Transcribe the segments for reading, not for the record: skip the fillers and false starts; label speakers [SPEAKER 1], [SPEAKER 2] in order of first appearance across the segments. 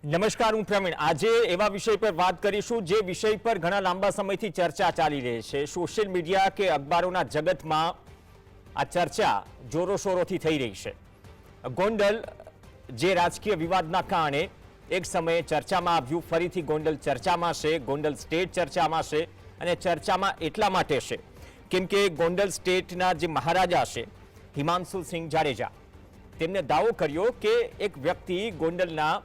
[SPEAKER 1] નમસ્કાર, હું પ્રવીણ. આજે એવા વિષય પર વાત કરીશું જે વિષય પર ઘણા લાંબા સમયથી ચર્ચા ચાલી રહી છે. સોશિયલ મીડિયા કે અખબારોના જગતમાં આ ચર્ચા જોરોશોરોથી થઈ રહી છે. ગોંડલ જે રાજકીય વિવાદના કારણે એક સમયે ચર્ચામાં આવ્યું, ફરીથી ગોંડલ ચર્ચામાં છે. ગોંડલ સ્ટેટ ચર્ચામાં છે અને ચર્ચામાં એટલા માટે છે કેમ કે ગોંડલ સ્ટેટના જે મહારાજા છે હિમાંશુ સિંહ જાડેજા, તેમને દાવો કર્યો કે એક વ્યક્તિ ગોંડલના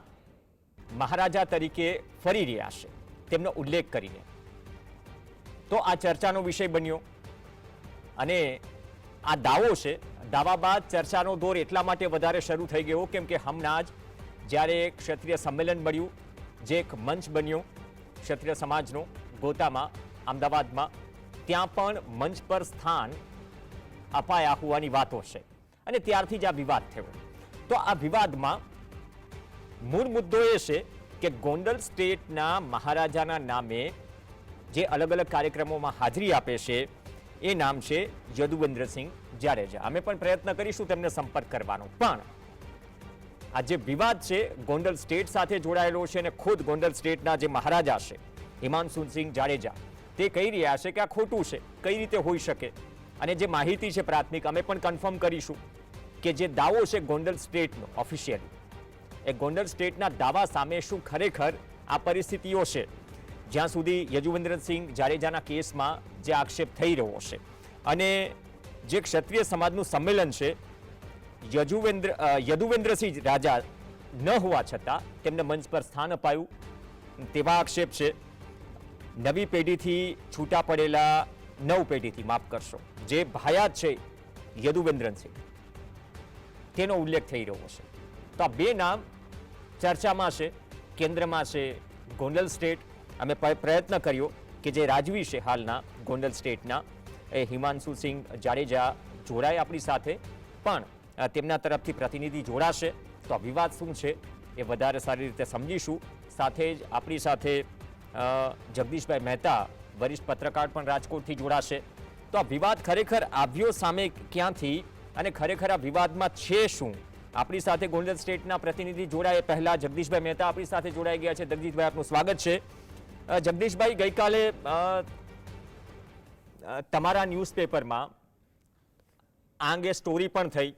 [SPEAKER 1] મહારાજા તરીકે ફરી રહ્યા છે, તેમનો ઉલ્લેખ કરીને. તો આ ચર્ચાનો વિષય બન્યો અને આ દાવો છે. દાવા બાદ ચર્ચાનો દોર એટલા માટે વધારે શરૂ થઈ ગયો કેમ કે હમણાં જ જ્યારે ક્ષત્રિય સંમેલન મળ્યું, જે એક મંચ બન્યો ક્ષત્રિય સમાજનો ગોતામાં, અમદાવાદમાં, ત્યાં પણ મંચ પર સ્થાન અપાયા હોવાની વાતો છે અને ત્યારથી જ આ વિવાદ થયો. તો આ વિવાદમાં મૂળ મુદ્દો એ છે કે ગોંડલ સ્ટેટના મહારાજાના નામે જે અલગ અલગ કાર્યક્રમોમાં હાજરી આપે છે એ નામ છે યદુવંદ્રસિંહ જાડેજા. અમે પણ પ્રયત્ન કરીશું તેમને સંપર્ક કરવાનો, પણ આ જે વિવાદ છે ગોંડલ સ્ટેટ સાથે જોડાયેલો છે અને ખુદ ગોંડલ સ્ટેટના જે મહારાજા છે હિમાંશુ સિંહ જાડેજા, તે કહી રહ્યા છે કે આ ખોટું છે, કઈ રીતે હોઈ શકે. અને જે માહિતી છે પ્રાથમિક, અમે પણ કન્ફર્મ કરીશું કે જે દાવો છે ગોંડલ સ્ટેટનો ઓફિશિયલી, એ ગોંડલ સ્ટેટના દાવા સામે શું ખરેખર આ પરિસ્થિતિઓ છે. જ્યાં સુધી યદુવંદ્રસિંહ જાડેજાના કેસમાં જે આક્ષેપ થઈ રહ્યો છે અને જે ક્ષત્રિય સમાજનું સંમેલન છે, યદુવંદ્રસિંહ રાજા ન હોવા છતાં તેમને મંચ પર સ્થાન અપાયું, તેવા આક્ષેપ છે. નવી પેઢીથી છૂટા પડેલા, નવ પેઢીથી, માફ કરશો, જે ભાયાત છે યદુવંદ્રસિંહ, તેનો ઉલ્લેખ થઈ રહ્યો છે. તો આ બે નામ ચર્ચામાં છે, કેન્દ્રમાં છે ગોંડલ સ્ટેટ. અમે પ્રયત્ન કર્યો કે જે રાજવી છે હાલના ગોંડલ સ્ટેટના, એ હિમાંશુ સિંહ જાડેજા જોડાય આપણી સાથે, પણ તેમના તરફથી પ્રતિનિધિ જોડાશે. તો આ વિવાદ શું છે એ વધારે સારી રીતે સમજીશું. સાથે જ આપણી સાથે જગદીશભાઈ મહેતા, વરિષ્ઠ પત્રકાર, પણ રાજકોટથી જોડાશે. તો આ વિવાદ ખરેખર આવ્યો સામે ક્યાંથી અને ખરેખર આ વિવાદમાં છે શું? આપણી સાથે ગોંડલ સ્ટેટના પ્રતિનિધિ જોડાય પહેલા જગદીશભાઈ મહેતા આપણી સાથે જોડાઈ ગયા છે. જગદીશભાઈ, આપનું સ્વાગત છે. જગદીશભાઈ, ગઈકાલે તમારા ન્યૂઝપેપરમાં આ અંગે સ્ટોરી પણ થઈ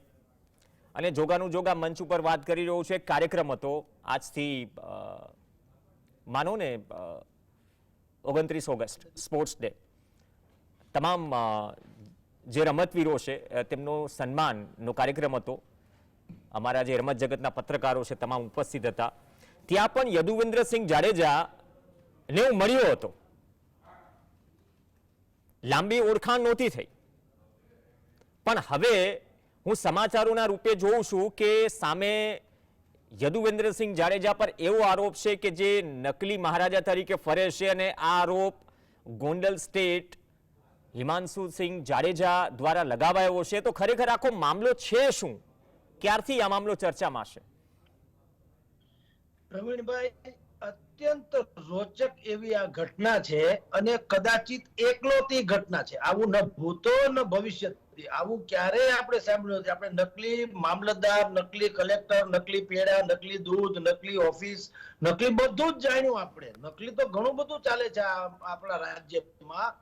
[SPEAKER 1] અને જોગાનું જોગા મંચ ઉપર વાત કરી રહ્યો છે. કાર્યક્રમ હતો આજથી માનો ને 29 ઓગસ્ટ, સ્પોર્ટ્સ ડે. તમામ જે રમતવીરો છે તેમનો સન્માનનો કાર્યક્રમ હતો. અમારા જે રમત જગતના પત્રકારો છે તમામ ઉપસ્થિત હતા. ત્યાં પણ યદુવંદ્રસિંહ જાડેજા ને હું મળ્યો હતો. લાંબી ઓળખાણ નહોતી થઈ, પણ હવે હું સમાચારોના રૂપે જોઉં છું કે સામે યદુવંદ્રસિંહ જાડેજા પર એવો આરોપ છે કે જે નકલી મહારાજા તરીકે ફરે છે અને આ આરોપ ગોંડલ સ્ટેટ હિમાંશુ સિંહ જાડેજા દ્વારા લગાવાયો છે. તો ખરેખર આખો મામલો છે શું? ક્યારથી આ મામલો ચર્ચામાં છે?
[SPEAKER 2] પ્રવીણભાઈ, અત્યંત રોચક એવી આ ઘટના છે અને કદાચિત એકલોતી ઘટના છે. આવું ન ભૂતો ન ભવિષ્ય, આવું ક્યારેય આપણે સાંભળ્યું નથી. આપણે નકલી મામલતદાર, નકલી કલેક્ટર, નકલી પેડા, નકલી દૂધ, નકલી ઓફિસ, નકલી બધું જ જાણ્યું આપણે. નકલી તો ઘણું બધું ચાલે છે આપણા રાજ્યમાં.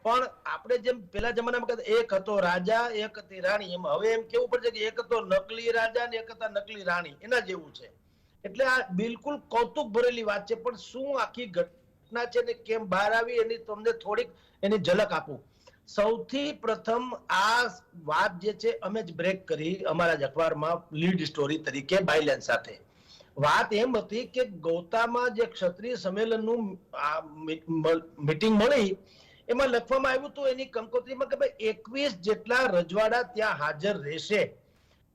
[SPEAKER 2] પણ આપણે જેમ પેલા જમાનામાં કહેતા એક હતો રાજા, એક હતી રાણી, એમ હવે એમ કેવું પડશે કે એક હતો નકલી રાજા ને એક હતા નકલી રાણી, એના જેવું છે. એટલે આ બિલકુલ કૌતુક ભરેલી વાત છે. પણ શું આખી ઘટના છે ને કેમ બહાર આવી એની તમને થોડીક એની ઝલક આપું. સૌથી પ્રથમ આ વાત જે છે અમે જ બ્રેક કરી અમારા જ અખબારમાં લીડ સ્ટોરી તરીકે બાયલાઇન સાથે. વાત એમ હતી કે ગોતામાં જે ક્ષત્રિય સંમેલનનું મીટિંગ મળી, એમાં લખવામાં આવ્યું હતું એની કંકોત્રીમાં કે ભાઈ 21 જેટલા રજવાડા ત્યાં હાજર રહેશે.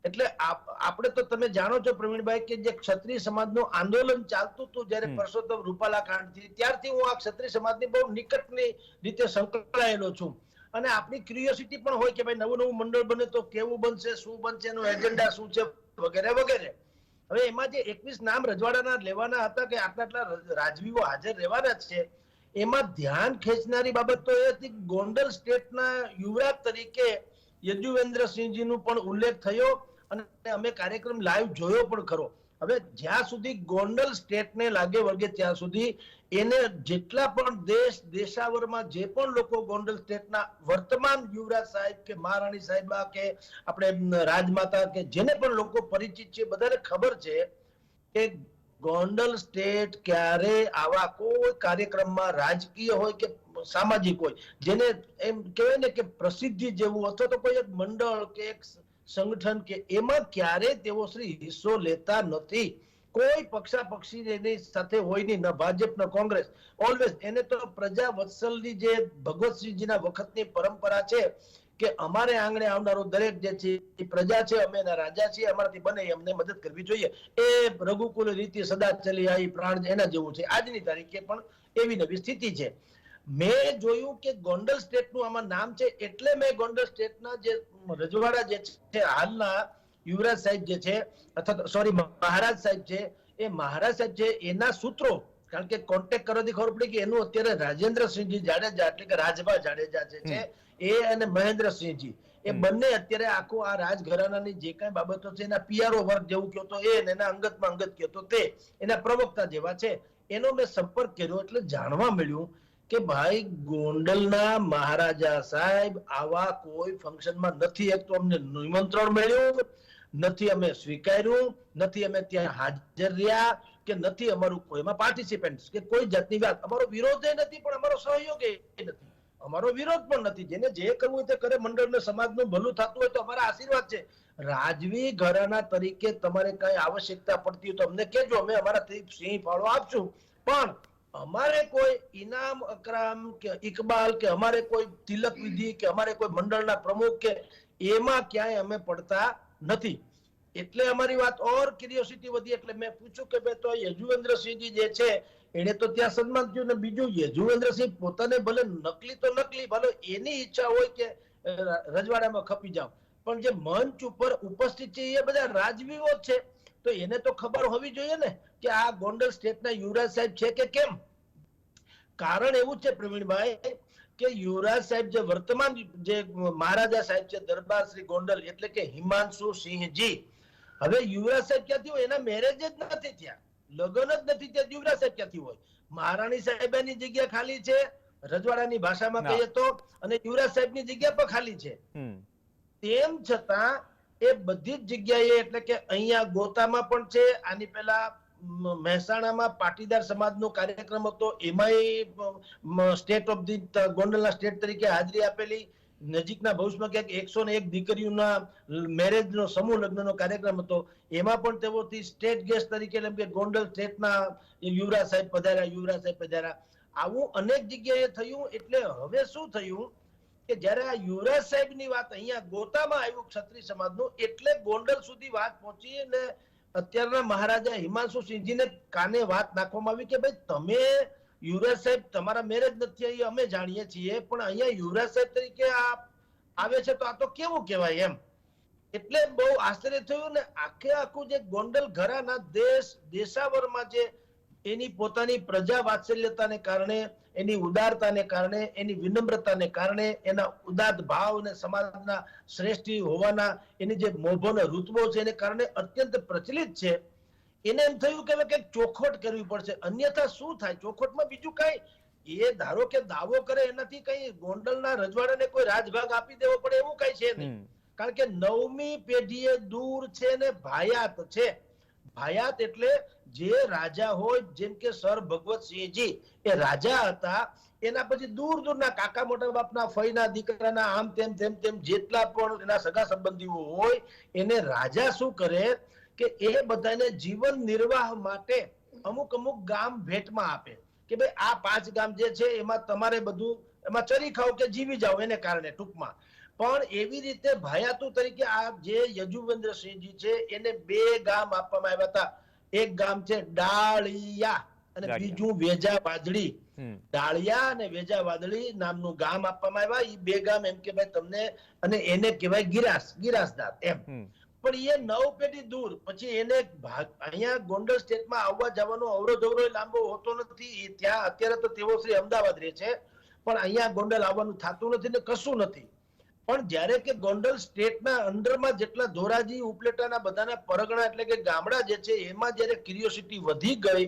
[SPEAKER 2] એટલે આપણે તો તમે જાણો છો પ્રવીણભાઈ કે જે ક્ષત્રિય સમાજનું આંદોલન ચાલતું હતું જ્યારે પરસોત્તમ રૂપાલા કાંડથી, ત્યારથી હું આ ક્ષત્રિય સમાજની બહુ નિકટની રીતે સંકળાયેલો છું. અને આપણી ક્યુરિયોસિટી પણ હોય કે ભાઈ નવું નવું મંડળ બને તો કેવું બનશે, શું બનશે, એનું એજન્ડા શું છે, વગેરે વગેરે. હવે એમાં જે 21 નામ રજવાડાના લેવાના હતા કે આટલા આટલા રાજવીઓ હાજર રહેવાના છે, એમાં ધ્યાન ખેંચનારી બાબત તો એ હતી ગોંડલ સ્ટેટના યુવરાજ તરીકે યદુવેન્દ્રસિંહજીનો પણ ઉલ્લેખ થયો અને અમે કાર્યક્રમ લાઈવ જોયો પણ ખરો. હવે જ્યાં સુધી ગોંડલ સ્ટેટને લાગે વળગે ત્યાં સુધી એને જેટલા પણ દેશાવરમાં જે પણ લોકો ગોંડલ સ્ટેટના વર્તમાન યુવરાજ સાહેબ કે મહારાણી સાહેબા કે આપણે રાજમાતા કે જેને પણ લોકો પરિચિત છે બધાને ખબર છે કે ગોંડલ સ્ટેટ ક્યારે આવા કોઈ કાર્યક્રમમાં રાજકીય હોય કે સામાજિક હોય જેને એમ કહેવાય ને કે પ્રસિદ્ધિ જેવું અથવા તો કોઈ એક મંડળ કે એક સંગઠન કે એમાં ક્યારે તેઓ શ્રી હિસ્સો લેતા નથી. કોઈ પક્ષાપક્ષી એની સાથે હોય નહીં, ન ભાજપ ન કોંગ્રેસ. ઓલવેઝ એને તો પ્રજા વત્સલની જે ભગવતસિંહજીના વખતની પરંપરા છે કે અમારે આંગણે આવનારો દરેક જે છે એ પ્રજા છે, અમે એના રાજા છીએ, અમારાથી બને અમને મદદ કરવી જોઈએ. એ રઘુકુલ રીતિ સદા ચલી આવી પ્રાણ એના જેવું છે. આજની તારીખે પણ એવી નવી સ્થિતિ છે. મેં જોયું કે ગોંડલ સ્ટેટનું આમાં નામ છે એટલે મેં ગોંડલ સ્ટેટના જે રજવાડા જે છે હાલના યુવરાજ સાહેબ જે છે અથવા સોરી મહારાજ સાહેબ છે, એ મહારાજ સાહેબ છે એના સૂત્રો, કારણ કે કોન્ટેક્ટ કરવાથી ખબર પડી કે એનું અત્યારે રાજેન્દ્રસિંહજી જાડેજા એટલે કે રાજભા જાડેજા જે છે એ અને મહેન્દ્રસિંહજી એ બંને અત્યારે આખું આ રાજઘરાનાની જે કઈ બાબતો છે એના પીઆરઓ વર્ગ જેવું કયો તો એ એના અંગતમાં અંગત કયો તો તે એના પ્રવક્તા જેવા છે. એનો મેં સંપર્ક કર્યો એટલે જાણવા મળ્યું કે ભાઈ ગોંડલના મહારાજા સાહેબ આવા કોઈ ફંક્શનમાં નથી. એક તો અમને નિમંત્રણ મળ્યું નથી, અમે સ્વીકાર્યું નથી, અમે ત્યાં હાજર રહ્યા કે નથી અમારું કોઈમાં પાર્ટિસિપેન્ટ કે કોઈ જાતની વાત. અમારો વિરોધ નથી પણ અમારો સહયોગ નથી, અમારો વિરોધ પણ નથી. જેને જે કરવું હોય તે કરે, મંડળને સમાજનું ભલું થતું હોય તો અમારા આશીર્વાદ છે. રાજવી ઘરાના તરીકે તમારે કઈ આવશ્યકતા પડતી હોય તો અમને કહેજો, અમે અમારા સિંહ ફાળો આપશું. પણ અમારે કોઈ ઇનામ અકરામ કે ઇકબાલ કે અમારે કોઈ તિલક વિધિ કે અમારે કોઈ મંડળના પ્રમુખ કે એમાં ક્યાંય અમે પડતા નથી. એટલે અમારી વાત ઓર ક્યુરિયોસિટી વધી એટલે મેં પૂછ્યું કે ભાઈ તો યજુવેન્દ્રસિંહજી જે છે એને તો ત્યાં સન્માન થયું ને બીજું યજુવેન્દ્રસિંહ પોતાને ભલે નકલી તો નકલી, ભલે એની ઈચ્છા હોય કે રજવાડામાં ખપી જાવ, પણ જે મંચ ઉપર ઉપસ્થિત છે એ બધા રાજવીઓ જ છે. તો એને તો ખબર હોવી જોઈએ ને કે આ ગોંડલ સ્ટેટના યુવરાજ સાહેબ છે કે કેમ. કારણ એવું છે પ્રવીણભાઈ કે યુવરાજ સાહેબ જે વર્તમાન જે મહારાજા સાહેબ છે દરબાર શ્રી ગોંડલ એટલે કે હિમાંશુ સિંહજી, હવે યુવરાજ સાહેબ ક્યાંથી હોય? એના મેરેજ જ નથી થયા, લગ્ન જ નથી થયા, યુવરાજ સાહેબ ક્યાંથી હોય? મહારાણી સાહેબાની જગ્યા ખાલી છે રજવાડાની ભાષામાં કહીએ તો, અને યુવરાજ સાહેબની જગ્યા પણ ખાલી છે. તેમ છતાં એ બધી જ જગ્યાએ એટલે કે અહીંયા ગોતામાં પણ છે, આની પહેલા મહેસાણામાં પાટીદાર સમાજનો કાર્યક્રમ હતો, એમાંય સ્ટેટ ઓફ ધી ગોંડલના સ્ટેટ તરીકે હાજરી આપેલી. નજીકના ભવિષ્યમાં ક્યાંક 101 દીકરીઓના મેરેજનો સમૂહ લગ્નનો કાર્યક્રમ હતો, એમાં પણ તેઓથી સ્ટેટ ગેસ્ટ તરીકે એટલે કે ગોંડલ સ્ટેટના યુવરાજ સાહેબ પધાર્યા, યુવરાજ સાહેબ પધાર્યા. આવું અનેક જગ્યાએ થયું. એટલે હવે શું થયું કે જયારે આ યુવરાજ સાહેબની વાત અહીંયા ગોતામાં આવ્યું ક્ષત્રિય સમાજનું, એટલે ગોંડલ સુધી વાત પહોંચી ને અત્યારના મહારાજા હિમાંશુ સિંહજીને કાને વાત નાખવામાં આવી કે ભાઈ તમે યુવરાજ સાહેબ તમારા મેરેજ નથી એ અમે જાણીએ છીએ, પણ અહીંયા યુવરાજ સાહેબ તરીકે આવે છે તો આ તો કેવું કહેવાય એમ. એટલે બહુ આશ્ચર્ય થયું ને આખે આખું જે ગોંડલ ઘરાના દેશાવરમાં જે એની પોતાની પ્રજા વાત્સલ્યતાને કારણે, એની ઉદારતાને કારણે, એની વિનમ્રતાને કારણે, એના ઉદાત્ત ભાવ અને સમાજના શ્રેષ્ઠ હોવાના એની જે મોભોનો ઋતબો છે એને કારણે અત્યંત પ્રચલિત છે. એને એમ થયું કે હવે કંઈક ચોખવટ કરવી પડશે, અન્યથા શું થાય? ચોખવટમાં બીજું કઈ એ ધારો કે દાવો કરે એનાથી કઈ ગોંડલના રજવાડાને કોઈ રાજભાગ આપી દેવો પડે એવું કઈ છે નહીં. કારણ કે 9મી પેઢીએ દૂર છે ને ભાયાત છે. ભાયાત એટલે જે રાજા હોય, જેમ કે સર ભગવતસિંહજી એ રાજા હતા, એના પછી દૂર દૂરના કાકા મોટા બાપના ફઈના દીકરાના આમ તેમ તેમ તેમ જેટલા પણ એના સગા સંબંધીઓ હોય એને રાજા શું કરે કે એ બધાને જીવન નિર્વાહ માટે અમુક અમુક ગામ ભેટમાં આપે કે ભાઈ આ 5 ગામ જે છે એમાં તમારે બધું એમાં ચરી ખાઓ કે જીવી જાઓ એને કારણે ટૂંકમાં. પણ એવી રીતે ભાયાતુ તરીકે આ જે યજુવેન્દ્રસિંહજી છે એને 2 ગામ આપવામાં આવ્યા હતા. એક ગામ છે ડાળિયા અને બીજું વેજા વાદળી. ડાળિયા અને વેજા વાદળી નામનું ગામ આપવામાં આવ્યા. એ 2 ગામ એમ કે ભાઈ તમને, અને એને કહેવાય ગિરાસદાર એમ. પણ એ 9 પેઢી દૂર પછી એને અહીંયા ગોંડલ સ્ટેટમાં આવવા જવાનો અવરોધ લાંબો હોતો નથી. ત્યાં અત્યારે તો તેઓ શ્રી અમદાવાદ રહે છે, પણ અહીંયા ગોંડલ આવવાનું થતું નથી ને કશું નથી. પણ જ્યારે કે ગોંડલ સ્ટેટના અંડરમાં જેટલા ધોરાજી ઉપલેટાના બધાના પરગણા એટલે કે ગામડા જે છે એમાં જ્યારે ક્યુરિયોસિટી વધી ગઈ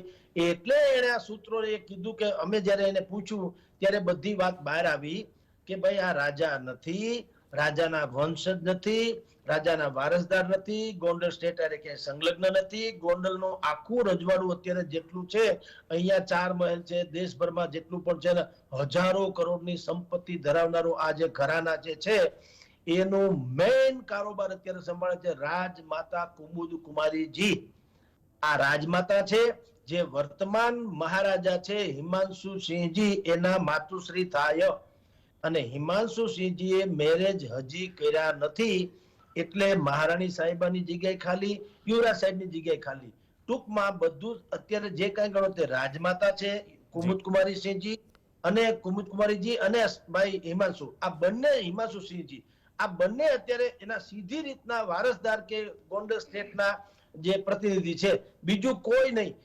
[SPEAKER 2] એટલે એણે આ સૂત્રોએ કીધું કે અમે જ્યારે એને પૂછ્યું ત્યારે બધી વાત બહાર આવી કે ભાઈ આ રાજા નથી, રાજાના વંશજ નથી, રાજાના વારસદાર નથી, ગોંડલ સ્ટેટ આરે ક્યાંય સંલગ્ન નથી. ગોંડલનું આખું રજવાડું અત્યારે જેટલું છે, અહીંયા 4 મહેલ છે, દેશભરમાં જેટલું પણ છે ને હજારો કરોડની સંપત્તિ ધરાવનારો આ જે ઘરાના જે છે એનું મેઇન કારોબાર અત્યારે સંભાળે છે રાજમાતા કુમુદ કુમારીજી. આ રાજમાતા છે જે વર્તમાન મહારાજા છે હિમાંશુ સિંહજી એના માતુશ્રી થાય. અને હિમાંશુ સિંહજીએ મેરેજ હજી કર્યા નથી એટલે મહારાણી સાહેબાની જગ્યાએ ખાલી, યુવરાજ સાહેબની જગ્યાએ ખાલી. ટૂંકમાં બધું અત્યારે જે કાંઈ ગણો તે રાજમાતા છે કુમુદ કુમારી સિંહજી અને કુમુદ કુમારીજી અને ભાઈ હિમાંશુ, આ બંને હિમાંશુ સિંહજી, આ બંને અત્યારે એના સીધી રીતના વારસદાર કે ગોંડલ સ્ટેટના જે પ્રતિનિધિ છે, બીજું કોઈ નહીં.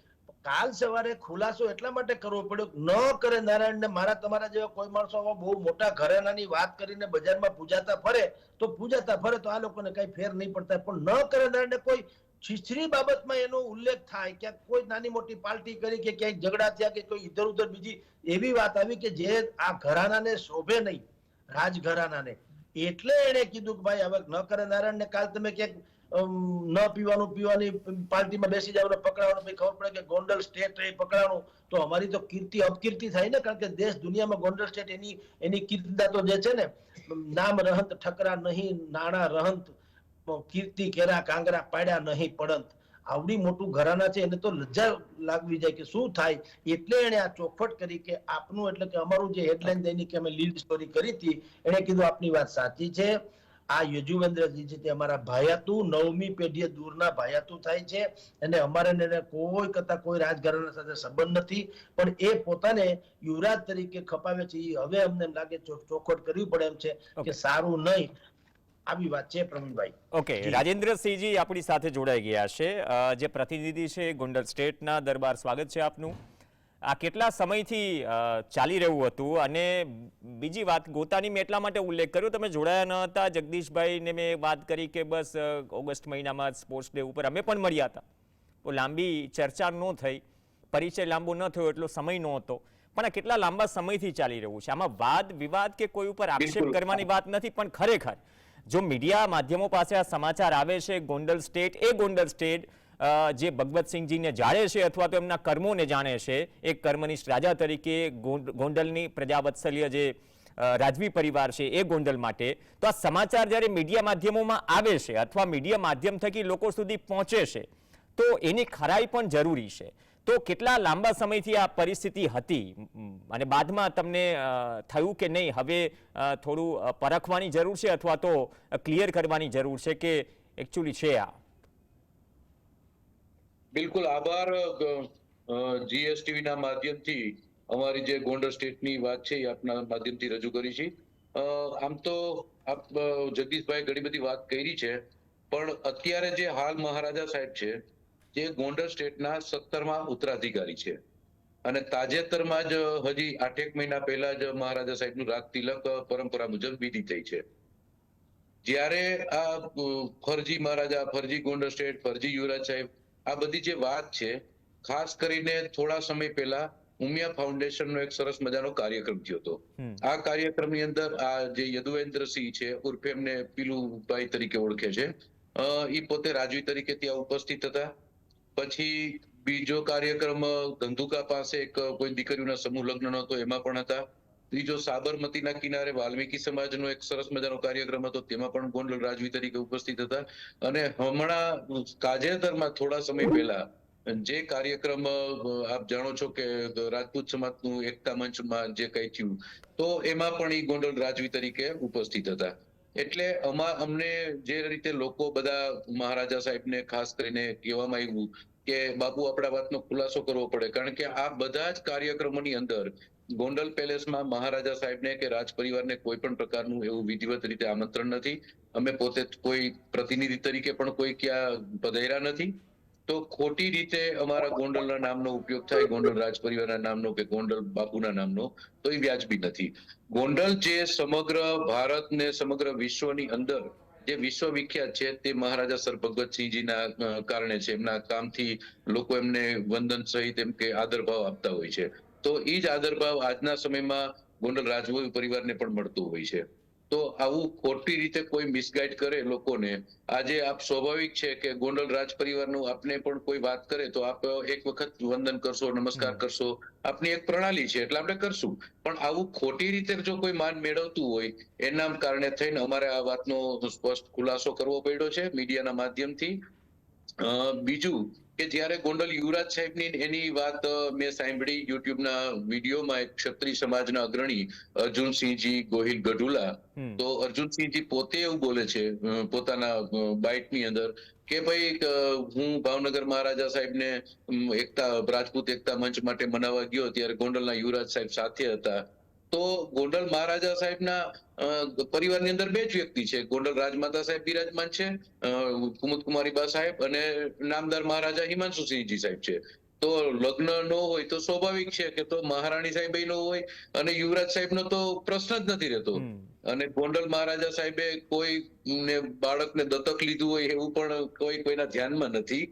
[SPEAKER 2] કાલ સવારે ખુલાસો એટલા માટે કરવો પડ્યો, ન કરે નારાયણને મારા તમારા જેવા કોઈ માણસો બહુ મોટા ઘરેણાની વાત કરીને બજારમાં પૂજાતા ફરે તો આ લોકોને કઈ ફેર નહીં પડતા, પણ ન કરે નારાયણને કોઈ છીછરી બાબતમાં એનો ઉલ્લેખ થાય, ક્યાંક કોઈ નાની મોટી પાર્ટી કરી કે ક્યાંક ઝઘડા થયા કે કોઈ ઇધર ઉધર બીજી એવી વાત આવી કે જે આ ઘરાનાને શોભે નહીં, રાજઘરાનાને. એટલે એને કીધું કે ભાઈ હવે ન કરે નારાયણને કાલ તમે ક્યાંક ન પીવાની પાર્ટીમાં બેસી જાવ, પકડાવાનું, ખબર પડે કે ગોંડલ સ્ટેટ પકડાવાનું, તો અમારી તો કીર્તિ અપકીર્તિ થાય ને, કારણ કે દેશ દુનિયામાં ગોંડલ સ્ટેટ એની કીર્તિદા તો જે છે ને, નામ રહંત ઠકરા નહીં, નાણા રહંત, કીર્તિ કેરા કાંગરા પાડ્યા નહીં પડંત. આવડી મોટું ઘરાના છે એને તો લજ્જા લાગવી જાય કે શું થાય. એટલે એને આ ચોખવટ કરી કે આપનું એટલે કે અમારું જે હેડલાઇન દૈનિક કે અમે લીડ સ્ટોરી કરી હતી, એને કીધું આપની વાત સાચી છે, આ યજુવેન્દ્રજી છે તે અમારા ભાયાતું 9મી પેઢીએ દૂરના ભાયાતું થાય છે અને અમારે એને કોઈ કરતા કોઈ રાજઘરાના સાથે સંબંધ નથી, પણ એ પોતાને યુવરાજ તરીકે ખપાવે છે. હવે અમને એમ લાગે ચોખવટ કરવી પડે એમ છે કે સારું નહીં. આવી વાત છે પ્રવીણભાઈ.
[SPEAKER 1] ઓકે, રાજેન્દ્રસિંહજી આપણી સાથે જોડાઈ ગયા છે, જે પ્રતિનિધિ છે ગોંડલ સ્ટેટના. દરબાર, સ્વાગત છે આપનું. આ કેટલા સમયથી ચાલી રહ્યું હતું? અને બીજી વાત, ગોતાની મેં એટલા માટે ઉલ્લેખ કર્યો, તમે જોડાયા ન હતા. જગદીશભાઈને મેં વાત કરી કે બસ ઓગસ્ટ મહિનામાં સ્પોર્ટ્સ ડે ઉપર અમે પણ મળ્યા હતા, તો લાંબી ચર્ચા ન થઈ, પરિચય લાંબો ન થયો, એટલો સમય નહોતો. પણ આ કેટલા લાંબા સમયથી ચાલી રહ્યું છે? આમાં વાદ વિવાદ કે કોઈ ઉપર આક્ષેપ કરવાની વાત નથી, પણ ખરેખર જો મીડિયા માધ્યમો પાસે આ સમાચાર આવે છે, ગોંડલ સ્ટેટ જે ભગવતસિંહજીને જાણે છે અથવા તો એમના કર્મોને જાણે છે, એક કર્મનિષ્ઠ રાજા તરીકે ગોંડલની પ્રજાવત્સલ્ય જે રાજવી પરિવાર છે એ ગોંડલ માટે, તો આ સમાચાર જ્યારે મીડિયા માધ્યમોમાં આવે છે અથવા મીડિયા માધ્યમ થકી લોકો સુધી પહોંચે છે, તો એની ખરાઈ પણ જરૂરી છે. તો કેટલા લાંબા સમયથી આ પરિસ્થિતિ હતી અને બાદમાં તમને થયું કે નહીં હવે થોડું પરખવાની જરૂર છે અથવા તો ક્લિયર કરવાની જરૂર છે કે એકચ્યુઅલી છે આ?
[SPEAKER 3] બિલકુલ, આભાર જીએસટીવી ના માધ્યમથી અમારી જે ગોંડલ સ્ટેટની વાત છે એ આપના માધ્યમથી રજૂ કરી છે. આમ તો આપ જગદીશભાઈ ઘણી બધી વાત કરી છે, પણ અત્યારે જે હાલ મહારાજા સાહેબ છે જે ગોંડલ સ્ટેટના 17મા ઉત્તરાધિકારી છે અને તાજેતરમાં જ હજી 8 મહિના પહેલા જ મહારાજા સાહેબનું રાજ તિલક પરંપરા મુજબ વિધિ થઈ છે. જ્યારે આ ફરજી મહારાજા, ફરજી ગોંડલ સ્ટેટ, ફરજી યુવરાજ સાહેબ, આ બધી જે વાત છે, ખાસ કરીને થોડા સમય પહેલા ઉમિયા ફાઉન્ડેશનનો એક સરસ મજાનો કાર્યક્રમ થયો હતો. આ કાર્યક્રમની અંદર આ જે યદુવેન્દ્રસિંહ છે ઉર્ફે એમને પીલુભાઈ તરીકે ઓળખે છે, એ પોતે રાજવી તરીકે ત્યાં ઉપસ્થિત હતા. પછી બીજો કાર્યક્રમ ધંધુકા પાસે એક કોઈ દીકરીઓના સમૂહ લગ્ન હતો, એમાં પણ હતા. ત્રીજો સાબરમતીના કિનારે વાલ્મીકી સમાજનો એક સરસ મજાનો કાર્યક્રમ હતો, તેમાં પણ ગોંડલ રાજવી તરીકે ઉપસ્થિત હતા. અને હમણાં તાજેતરમાં થોડા સમય પહેલા જે કાર્યક્રમ આપ જાણો છો કે રાજપૂત સમાજનું એકતા મંચમાં જે કઈ થયું, તો એમાં પણ એ ગોંડલ રાજવી તરીકે ઉપસ્થિત હતા. એટલે અમને જે રીતે લોકો બધા મહારાજા સાહેબને ખાસ કરીને કહેવામાં આવ્યું કે બાપુ આપણા વાતનો ખુલાસો કરવો પડે, કારણ કે આ બધા જ કાર્યક્રમોની અંદર ગોંડલ પેલેસમાં મહારાજા સાહેબને કે રાજ પરિવારને કોઈ પણ પ્રકારનું એવું વિધિવત રીતે આમંત્રણ નથી. અમે પોતે કોઈ પ્રતિનિધિ તરીકે પણ કોઈ ક્યાં પધાર્યા નથી તો ખોટી રીતે અમારા ગોંડલના નામનો ઉપયોગ થાય, ગોંડલ રાજ પરિવારના નામનો કે ગોંડલ બાપુના નામનો, તો એ વ્યાજબી નથી. ગોંડલ જે સમગ્ર ભારત ને સમગ્ર વિશ્વની અંદર જે વિશ્વવિખ્યાત છે તે મહારાજા સર ભગતસિંહજીના કારણે છે. એમના કામથી લોકો એમને વંદન સહિત એમ કે આદરભાવ આપતા હોય છે. તો એ જ આદરભાવ આજના સમયમાં ગોંડલ રાજવોઈ પરિવારને પણ મળતું હોય છે. તો આવું ખોટી રીતે કોઈ મિસગાઈડ કરે લોકોને, આજે આપ સ્વાભાવિક છે કે ગોંડલ રાજ પરિવારનું આપને પણ કોઈ વાત કરે તો આપ એક વખત વંદન કરશો, નમસ્કાર કરશો, આપની એક પ્રણાલી છે એટલે આપણે કરશું. પણ આવું ખોટી રીતે જો કોઈ માન મેળવતું હોય એના કારણે થઈને અમારે આ વાતનો સ્પષ્ટ ખુલાસો કરવો પડ્યો છે મીડિયાના માધ્યમથી. બીજું કે જ્યારે ગોંડલ યુવરાજ સાહેબની એની વાત મેં સાંભળી યુટ્યુબના વિડીયોમાં, એક ક્ષત્રિય સમાજના અગ્રણી અર્જુનસિંહજી ગોહિલ ગઢુલા, તો અર્જુનસિંહજી પોતે એવું બોલે છે પોતાના બાઇટની અંદર કે ભાઈ હું ભાવનગર મહારાજા સાહેબને એકતા રાજપૂત એકતા મંચ માટે મનાવવા ગયો ત્યારે ગોંડલના યુવરાજ સાહેબ સાથે હતા. તો ગોંડલ મહારાજા સાહેબના પરિવારની અંદર બે જ વ્યક્તિ છે, ગોંડલ રાજમાતા સાહેબ બિરાજમાન છે, કુમુદકુમારીબા સાહેબ, અને નામદાર મહારાજા હિમાંશુસિંહજી સાહેબ છે. તો લગ્ન ન હોય તો સ્વાભાવિક છે કે તો મહારાણી સાહેબ નો હોય અને યુવરાજ સાહેબનો તો પ્રશ્ન જ નથી રહેતો. અને ગોંડલ મહારાજા સાહેબે કોઈ બાળકને દત્તક લીધું હોય એવું પણ કોઈના ધ્યાનમાં નથી.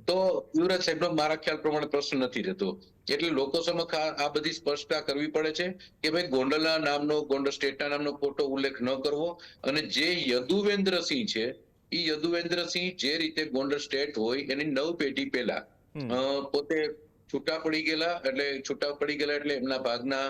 [SPEAKER 3] તો યુવરાજ સાહેબનો મારા ખ્યાલ પ્રમાણે પ્રશ્ન નથી રહેતો. એટલે લોકો સમક્ષ આ બધી સ્પષ્ટતા કરવી પડે છે કે ભાઈ ગોંડલના નામનો, ગોંડલ સ્ટેટના નામનો ખોટો ઉલ્લેખ ન કરવો. અને જે યદુવેન્દ્રસિંહ છે એ યદુવેન્દ્રસિંહ જે રીતે ગોંડલ સ્ટેટ હોય એની 9 પેઢી પહેલા પોતે છૂટા પડી ગયેલા એટલે એમના ભાગના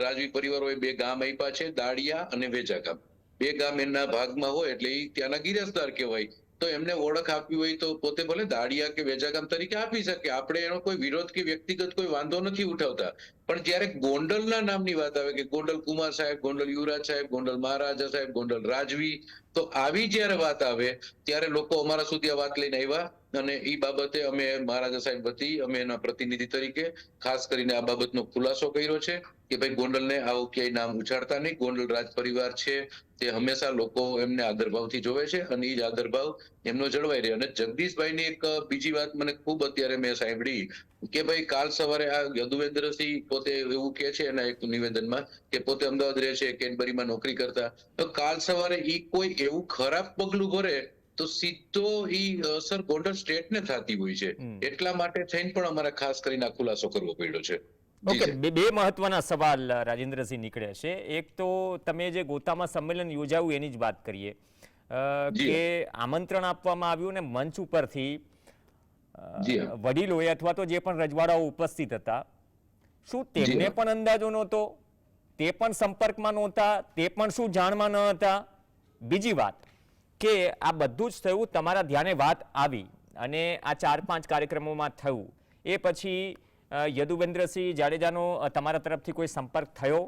[SPEAKER 3] રાજવી પરિવારોએ 2 ગામ આપ્યા છે, દાડિયા અને વેજા ગામ. 2 ગામ એમના ભાગમાં હોય એટલે એ ત્યાંના ગિરસદાર કહેવાય. તો એમને ઓળખ આપવી હોય તો પોતે ભલે દાડિયા કે વેજા ગામ તરીકે આપી શકે, આપણે એનો કોઈ વિરોધ કે વ્યક્તિગત કોઈ વાંધો નથી ઉઠાવતા. પણ જ્યારે ગોંડલના નામની વાત આવે કે ગોંડલ કુમાર સાહેબ, ગોંડલ યુવરાજ સાહેબ, ગોંડલ મહારાજા સાહેબ, ગોંડલ રાજવી, તો આવી જ્યારે વાત આવે ત્યારે લોકો અમારા સુધી આ વાત લઈને આવ્યા અને એ બાબતે અમે મહારાજા સાહેબ વતી અમે એના પ્રતિનિધિ તરીકે ખાસ કરીને આ બાબતનો ખુલાસો કર્યો છે કે ભાઈ ગોંડલને આવું ક્યાંય નામ ઉછાળતા નહીં. ગોંડલ રાજ પરિવાર છે તે હંમેશા લોકો એમને આદરભાવથી જોવે છે અને એ જ આદરભાવ એમનો જળવાઈ રહે. અને જગદીશભાઈની એક બીજી વાત મને ખૂબ અત્યારે મેં સાંભળી કે ભાઈ કાલ સવારે આ યદુવેન્દ્રસિંહ પોતે એવું કે છે એના એક નિવેદનમાં કે પોતે અમદાવાદ રહે છે, કેડબરીમાં નોકરી કરતા. તો કાલ સવારે ઈ કોઈ એવું ખરાબ પગલું ભરે તો સીધો ઈ અસર ગોંડલ સ્ટેટને થતી હોય છે. એટલા માટે થઈને પણ અમારે ખાસ કરીને આ ખુલાસો કરવો પડ્યો છે.
[SPEAKER 1] ઓકે, બે મહત્વના સવાલ રાજેન્દ્રસિંહ નીકળે છે. એક તો તમે જે ગોતામાં સંમેલન યોજાયું એની જ વાત કરીએ કે આમંત્રણ આપવામાં આવ્યું ને મંચ ઉપરથી વડીલોએ અથવા તો જે પણ રજવાડાઓ ઉપસ્થિત હતા, શું તેમને પણ અંદાજો નહોતો? તે પણ સંપર્કમાં નહોતા? તે પણ શું જાણમાં ન હતા? બીજી વાત કે આ બધું જ થયું, તમારા ધ્યાને વાત આવી અને આ 4-5 કાર્યક્રમોમાં થયું, એ પછી યદુવેન્દ્રસિંહ જાડેજાનો તમારા તરફથી કોઈ સંપર્ક થયો?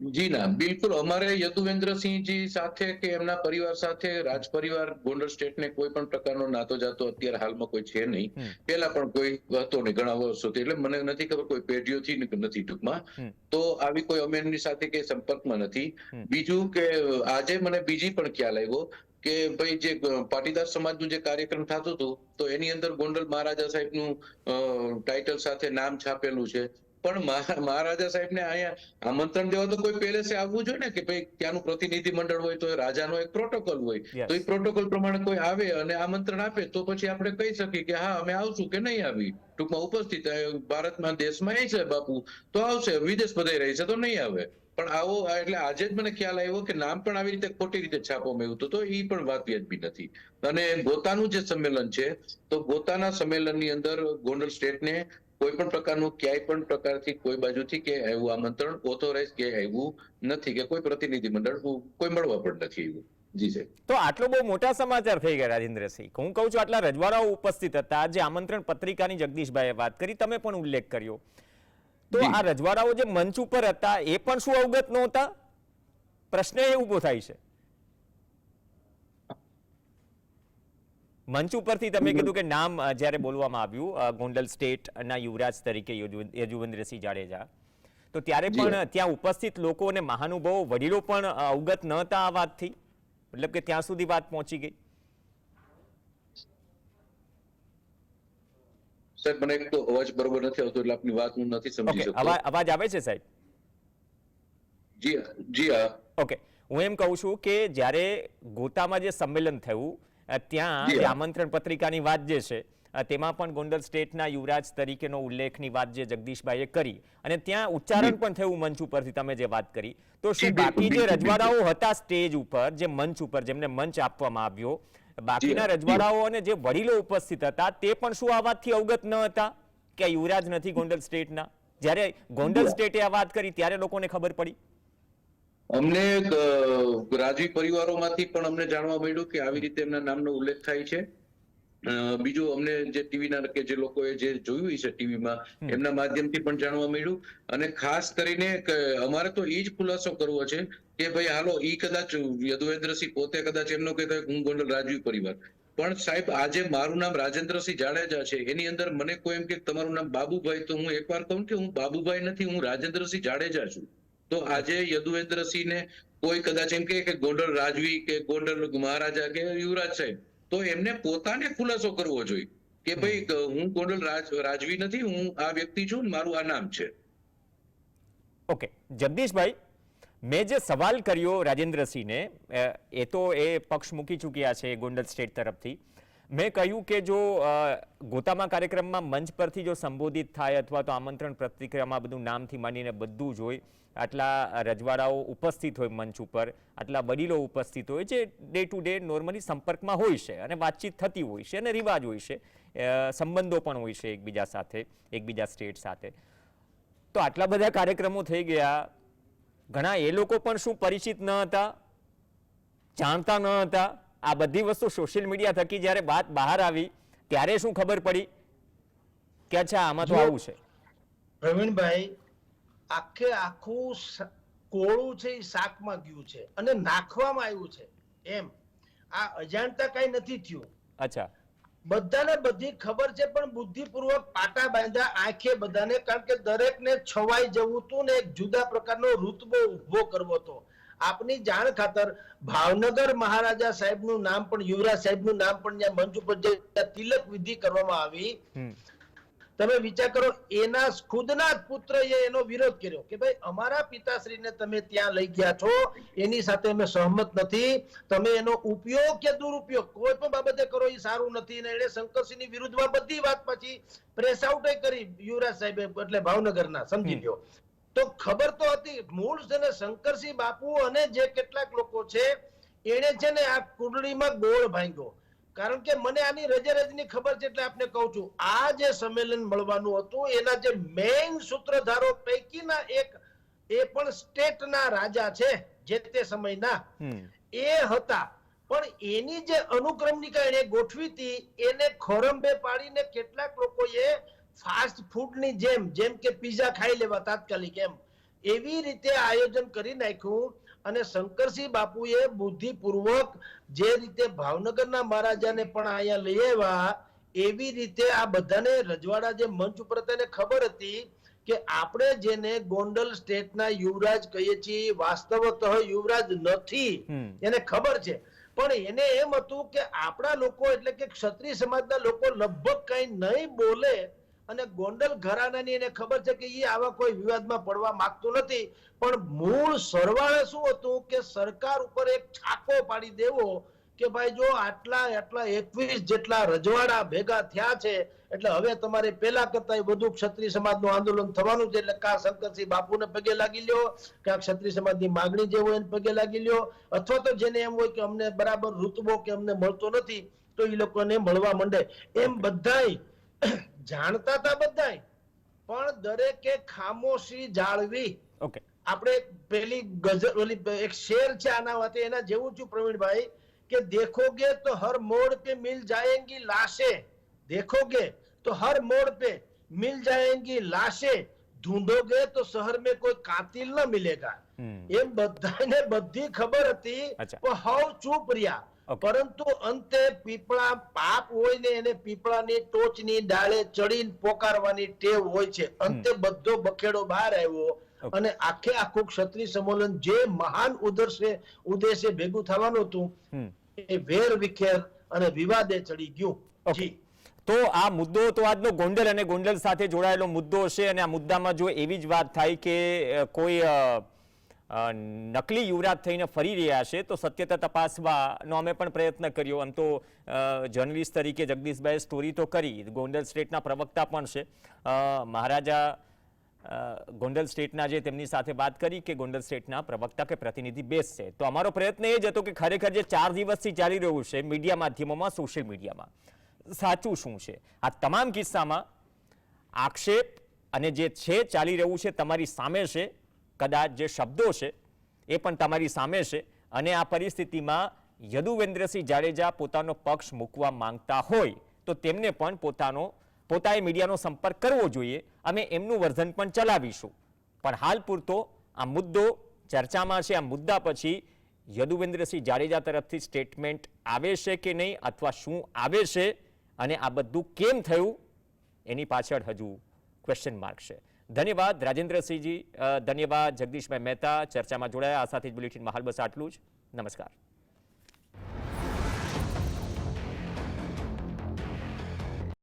[SPEAKER 3] જી ના, બિલકુલ. અમારે યદુવેન્દ્રસિંહજી સાથે કે એમના પરિવાર સાથે રાજ પરિવાર ગોંડલ સ્ટેટને કોઈ પણ પ્રકારનો નાતો જાતો અત્યારે હાલમાં કોઈ છે નહીં. પહેલા પણ કોઈ હતો નહીં ઘણા વર્ષોથી, એટલે મને નથી ખબર કોઈ પેઢીઓથી નથી ટૂંકમાં. તો આવી કોઈ અમે એમની સાથે કઈ સંપર્કમાં નથી. બીજું કે આજે મને બીજી પણ ખ્યાલ આવ્યો કે ભાઈ જે પાટીદાર સમાજનું જે કાર્યક્રમ થતું હતું તો એની અંદર ગોંડલ મહારાજા સાહેબનું ટાઇટલ સાથે નામ છાપેલું છે. પણ મહારાજા સાહેબને અહીંયા આમંત્રણ દેવા તો કોઈ પહેલેથી આવવું જોઈએ ને કે ભાઈ ત્યાંનું પ્રતિનિધિ મંડળ હોય તો રાજાનો એક પ્રોટોકોલ હોય, તો એ પ્રોટોકોલ પ્રમાણે કોઈ આવે અને આમંત્રણ આપે તો પછી આપણે કહી શકીએ કે હા અમે આવશું કે નહીં આવી. ટૂંકમાં ઉપસ્થિત ભારતમાં દેશમાં એ છે બાપુ તો આવશે, વિદેશ બધાય રહે છે તો નહીં આવે. પણ આવો એટલે આજે જ મને ખ્યાલ આવ્યો કે નામ પણ આવી રીતે ખોટી રીતે છાપવામાં આવ્યું તો એ પણ વાત વ્યાજબી નથી. અને ગોતાનું જે સંમેલન છે તો ગોતાના સંમેલનની અંદર ગોંડલ સ્ટેટને કોઈ પણ પ્રકારનું ક્યાંય પણ પ્રકારથી કોઈ બાજુથી કે એવું આમંત્રણ ઓથોરાઇઝ કે આવ્યું નથી કે કોઈ પ્રતિનિધિ મંડળ કોઈ મળવા પણ નથી આવ્યું. જી સાહેબ.
[SPEAKER 1] તો આટલો બહુ મોટા સમાચાર થઈ ગયા રાજેન્દ્રસિંહ. હું કહું છું આટલા રજવાડાઓ ઉપસ્થિત હતા, જે આમંત્રણ પત્રિકાની જગદીશભાઈએ વાત કરી, તમે પણ ઉલ્લેખ કર્યો, તો આ રજવાડાઓ જે મંચ ઉપર હતા એ પણ શું અવગત નહોતા? પ્રશ્ન એ ઉભો થાય છે. મંચ ઉપરથી તમે કીધું કે નામ જ્યારે બોલવામાં આવ્યું ગોંડલ સ્ટેટના યુવરાજ તરીકે યજુવેન્દ્રસિંહ જાડેજા, તો ત્યારે પણ ત્યાં ઉપસ્થિત લોકો અને મહાનુભાવો વડીલો પણ અવગત ન હતા આ વાતથી? મતલબ કે ત્યાં સુધી વાત પહોંચી ગઈ?
[SPEAKER 3] સાહેબ મને એક તો અવાજ બરોબર નથી આવતો એટલે આપની વાત હું નથી સમજી
[SPEAKER 1] ઓકે,
[SPEAKER 3] શકતો.
[SPEAKER 1] અવાજ આવે છે સાહેબ?
[SPEAKER 3] જી હા.
[SPEAKER 1] ઓકે, હું એમ કહું છું કે જ્યારે ગોતામાં જે સંમેલન થયું ત્યાં
[SPEAKER 3] જી
[SPEAKER 1] જે
[SPEAKER 3] હા.
[SPEAKER 1] આમંત્રણ પત્રિકાની વાત જે છે તેમાં પણ ગોંડલ સ્ટેટના યુવરાજ તરીકેનો ઉલ્લેખની વાત જે જગદીશભાઈએ કરી અને ત્યાં ઉચ્ચારણ પણ થયું મંચ ઉપરથી તમે જે વાત કરી, તો શું
[SPEAKER 3] જી, બિલકુલ,
[SPEAKER 1] બાકી જે
[SPEAKER 3] બિલકુલ,
[SPEAKER 1] રજવાડાઓ હતા સ્ટેજ ઉપર, જે મંચ ઉપર જેમને મંચ આપવામાં આવ્યો, બાકીના
[SPEAKER 3] જી.
[SPEAKER 1] રજવાડાઓ અને જે વડીલો ઉપસ્થિત હતા તે પણ શું આ વાતથી અવગત ન હતા કે યુવરાજ નથી ગોંડલ સ્ટેટના? જ્યારે ગોંડલ સ્ટેટે આ વાત કરી ત્યારે લોકોને ખબર પડી.
[SPEAKER 3] અમને રાજવી પરિવારોમાંથી પણ અમને જાણવા મળ્યું કે આવી રીતે એમના નામનો ઉલ્લેખ થાય છે. બીજું અમને જે ટીવીના કે જે લોકોએ જે જોયું છે ટીવીમાં એમના માધ્યમથી પણ જાણવા મળ્યું. અને ખાસ કરીને અમારે તો એ જ ખુલાસો કરવો છે કે ભાઈ હાલો ઈ કદાચ યદુવેન્દ્રસિંહ પોતે કદાચ એમનો કે હું ગોંડલ રાજવી પરિવાર, પણ સાહેબ આજે મારું નામ રાજેન્દ્રસિંહ જાડેજા છે, એની અંદર મને કોઈ એમ કે તમારું નામ બાબુભાઈ, તો હું એકવાર કહું કે હું બાબુભાઈ નથી, હું રાજેન્દ્રસિંહ જાડેજા છું. તો આજે યદુવેન્દ્રસિંહને કોઈ કદાચ એમ કે ગોંડલ રાજવી કે ગોંડલ મહારાજા કે યુવરાજ સાહેબ, તો એમને પોતાને ખુલાસો કરવો જોઈએ કે ભાઈ હું ગોંડલ રાજવી નથી, હું આ વ્યક્તિ છું, મારું આ નામ છે.
[SPEAKER 1] ઓકે જગદીશભાઈ, મેં જે સવાલ કર્યો રાજેન્દ્રસિંહને, એ તો એ પક્ષ મૂકી ચૂક્યા છે ગોંડલ સ્ટેટ તરફથી. મેં કહ્યું કે જો ગોતામાં કાર્યક્રમમાં મંચ પરથી જો સંબોધિત થાય અથવા તો આમંત્રણ પત્રિકામાં બધું નામથી માંડીને બધું જ હોય, આટલા રજવાડાઓ ઉપસ્થિત હોય મંચ ઉપર, આટલા વડીલો ઉપસ્થિત હોય જે ડે ટુ ડે નોર્મલી સંપર્કમાં હોય છે અને વાતચીત થતી હોય છે અને રિવાજ હોય છે, સંબંધો પણ હોય છે એકબીજા સાથે, એકબીજા સ્ટેટ સાથે. તો આટલા બધા કાર્યક્રમો થઈ ગયા, ઘણા એ લોકો પણ શું પરિચિત ન હતા, જાણતા ન હતા? આ બધી વસ્તુ સોશિયલ મીડિયા થકી જ્યારે વાત બહાર આવી ત્યારે શું ખબર પડી કે અચ્છા આમાં તો આવું છે?
[SPEAKER 2] પ્રવીણભાઈ, આખે આખું કોળું છે એ શાકમાં ગયું છે અને નાખવામાં આવ્યું છે એમ. આ અજાણતા કઈ નથી થયું.
[SPEAKER 1] અચ્છા,
[SPEAKER 2] બધાને બધી ખબર છે પણ બુદ્ધિપૂર્વક પાટા બાંધ્યા આંખે બધાને, કારણ કે દરેકને છવાઈ જવું હતું ને એક જુદા પ્રકારનો રૂતબો ઉભો કરવો હતો. આપની જાણ ખાતર ભાવનગર મહારાજા સાહેબનું નામ પણ, યુવરાજ સાહેબનું નામ પણ જ્યાં મંચ ઉપર જે તિલક વિધિ કરવામાં આવી, તમે વિચાર કરો, એના ખુદના જ પુત્રએ એનો વિરોધ કર્યો કે ભાઈ અમારા પિતાશ્રીને તમે ત્યાં લઈ ગયા છો, એની સાથે અમે સહમત નથી, તમે એનો ઉપયોગ કે દુરુપયોગ કોઈ પણ બાબતે કરો એ સારું નથી. ને એને શંકરસિંહની વિરુદ્ધમાં બધી વાત પછી પ્રેસ આઉટ કરી યુવરાજ સાહેબે, એટલે ભાવનગરના, સમજી લ્યો. તો ખબર તો હતી મૂળ છે ને શંકરસિંહ બાપુ અને જે કેટલાક લોકો છે એને છે ને આ કુંડળીમાં ગોળ ભાંગ્યો. કારણ કે મને આની રજેરજની ખબર છે એટલે આપને કહું છું, આ જે સંમેલન મળવાનું હતું એના જે મેઇન સૂત્રધારો પૈકીના એક, એ પણ સ્ટેટના રાજા છે જે તે સમયના, એ હતા. પણ એની જે અનુક્રમણિકા એને ગોઠવી હતી એને ખોરંભે પાડીને કેટલાક લોકોએ ફાસ્ટ ફૂડની જેમ કે પીઝા ખાઈ લેવા તાત્કાલિક, એમ એવી રીતે આયોજન કરી નાખ્યું. અને શંકરસિંહ બાપુએ બુદ્ધિપૂર્વક જે રીતે ભાવનગરના મહારાજાને પણ અહીંયા લઈ આવ્યા, એવી રીતે આ બધાને રજવાડા જે મંચ ઉપર હતા એને ખબર હતી કે આપણે જેને ગોંડલ સ્ટેટના યુવરાજ કહીએ છીએ વાસ્તવતઃ યુવરાજ નથી, એને ખબર છે. પણ એને એમ હતું કે આપણા લોકો એટલે કે ક્ષત્રિય સમાજના લોકો લગભગ કઈ નહીં બોલે, અને ગોંડલ ઘરાનાની એને ખબર છે કે એ આવા કોઈ વિવાદમાં પડવા માંગતું નથી. પણ મૂળ સરવાળે શું હતું કે સરકાર ઉપર એક છાકો પાડી દેવો કે ભાઈ જો આટલા 21 જેટલા રજવાડા ભેગા થયા છે એટલે હવે તમારે પેલા કરતા વધુ ક્ષત્રિય સમાજનું આંદોલન થવાનું છે. એટલે કા શંકરસિંહ બાપુને પગે લાગી લ્યો, કા ક્ષત્રિય સમાજની માગણી જે હોય એને પગે લાગી લ્યો, અથવા તો જેને એમ હોય કે અમને બરાબર રૂતબો કે અમને મળતો નથી તો એ લોકોને મળવા માંડે. એમ બધાય જાણતા હતા બધાય, પણ દરેકે ખામોશી જાળવી.
[SPEAKER 1] ઓકે,
[SPEAKER 2] આપણે પેલી ગઝલ ઓલી એક શેર છે આના વાતે, એના જેવું છું પ્રવીણભાઈ, કે देखोगे तो हर मोड़ पे मिल जाएंगी लाशें, देखोगे तो हर मोड़ पे मिल जाएंगी लाशें, ढूंढोगे तो शहर में कोई कातिल न मिलेगा. એમ બધાને બધી ખબર હતી પણ હાવ ચૂપ રહ્યા. પરંતુ અંતે પીપળા પાપ હોય ને એને પીપળાની ટોચની ડાળે ચડીને પોકારવાની ટેવ હોય છે. અંતે બધો બખેડો બહાર આવ્યો અને આખે આખું ક્ષત્રિય સંમેલન જે મહાન ઉદ્દેશ્ય ભેગું થવાનું હતું એ વેર વિખેર અને વિવાદે ચડી ગયું. જી,
[SPEAKER 1] તો આ મુદ્દો તો આજનો ગોંડલ અને ગોંડલ સાથે જોડાયેલો મુદ્દો છે અને આ મુદ્દામાં જો એવી જ વાત થાય કે કોઈ નકલી યુવરાજ થઈને ફરી રહ્યા છે તો સત્યતા તપાસવાનો અમે પણ પ્રયત્ન કર્યો. આમ તો જર્નલિસ્ટ તરીકે જગદીશભાઈએ સ્ટોરી તો કરી, ગોંડલ સ્ટેટના પ્રવક્તા પણ છે, મહારાજા ગોંડલ સ્ટેટના જે તેમની સાથે વાત કરી કે ગોંડલ સ્ટેટના પ્રવક્તા કે પ્રતિનિધિ બેસશે. તો અમારો પ્રયત્ન એ જ હતો કે ખરેખર જે 4 દિવસથી ચાલી રહ્યું છે મીડિયા માધ્યમોમાં, સોશિયલ મીડિયામાં, સાચું શું છે. આ તમામ કિસ્સામાં આક્ષેપ અને જે છે ચાલી રહ્યું છે તમારી સામે છે, કદાચ જે શબ્દો છે એ પણ તમારી સામે છે અને આ પરિસ્થિતિમાં યદુવેન્દ્રસિંહ જાડેજા પોતાનો પક્ષ મૂકવા માંગતા હોય તો તેમને પણ પોતાએ મીડિયાનો સંપર્ક કરવો જોઈએ. અમે એમનું વર્ઝન પણ ચલાવીશું, પણ હાલ પૂરતો આ મુદ્દો ચર્ચામાં છે. આ મુદ્દા પછી યદુવેન્દ્રસિંહ જાડેજા તરફથી સ્ટેટમેન્ટ આવે છે કે નહીં, અથવા શું આવે છે અને આ બધું કેમ થયું એની પાછળ હજુ ક્વેશ્ચન માર્ક છે. ધન્યવાદ રાજેન્દ્રસિંહજી, ધન્યવાદ જગદીશભાઈ મહેતા ચર્ચામાં જોડાયા. આ સાથે જ બુલેટિનમાં હાલ બસ આટલું જ. નમસ્કાર.